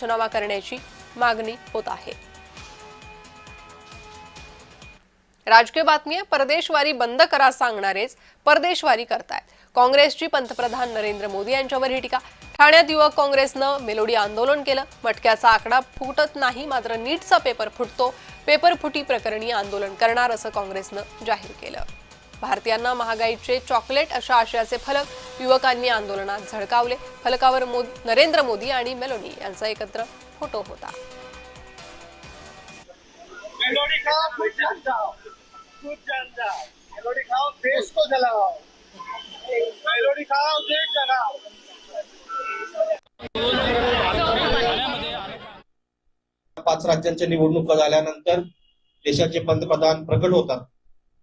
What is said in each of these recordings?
राजीनामा करण्याची मागणी होत आहे। राजकीय बातमी आहे। परदेशवारी बंद करा सांगणारेच परदेशवारी करतायत। काँग्रेसची पंतप्रधान नरेंद्र मोदी यांच्यावर ही टीका। ठाण्यात युवक काँग्रेसनं मेलोडी आंदोलन केलं। मटक्याचा आकडा फुटत नाही, मात्र नीटचा पेपर फुटतो। पेपर फुटी प्रकरणी आंदोलन करणार असं काँग्रेसनं जाहीर केलं। भारतीयांना महागाईचे चॉकलेट अशा आशयाचे फलक युवकांनी आंदोलनात झळकावले। फलकावर नरेंद्र मोदी आणि मेलोडी यांचा एकत्र फोटो होता। मेलोडी खाओ, खुद जान जाओ, खुद जान जाओ। मेलोडी खाओ, देश को जलाओ। मेलोडी खाओ, देश जलाओ। 5 राज्यांच्या निवडणुका झाल्यानंतर देशाचे पंतप्रधान प्रकट होतात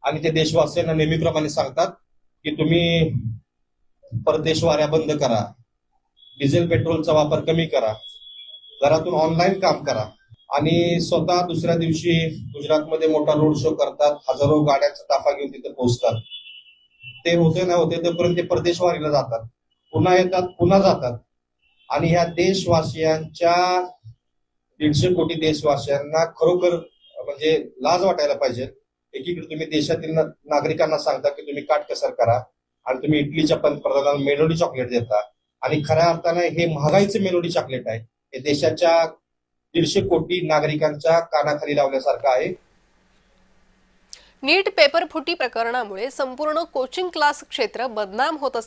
आणि ते देशवासियांना नेहमीप्रमाणे सांगतात की तुम्ही परदेशवाऱ्या बंद करा, डिझेल पेट्रोलचा वापर कमी करा, घरातून ऑनलाईन काम करा आणि स्वतः दुसऱ्या दिवशी गुजरातमध्ये मोठा रोड शो करतात। हजारो गाड्यांचा ताफा घेऊन तिथे पोहोचतात। ते होते ना होते तोपर्यंत ते परदेशवारीला जातात, पुन्हा येतात, पुन्हा जातात आणि ह्या देशवासियांच्या 150 कोटी देशवासियांना खरोखर म्हणजे लाज वाटायला पाहिजे। एकीकडे तुम्ही देशातील नागरिकांना सांगता की तुम्ही काटकसर करा आणि तुम्ही इटलीच्या पंतप्रधानांना मेलोडी चॉकलेट देता आणि खऱ्या अर्थाने हे महागाईचे मेलोडी चॉकलेट आहे। हे देशाच्या 150 कोटी नागरिकांच्या कानाखाली लावल्यासारखं आहे। नीट पेपर फुटी प्रकरणामुळे संपूर्ण कोचिंग क्लास क्षेत्र बदनाम होत असल्याचे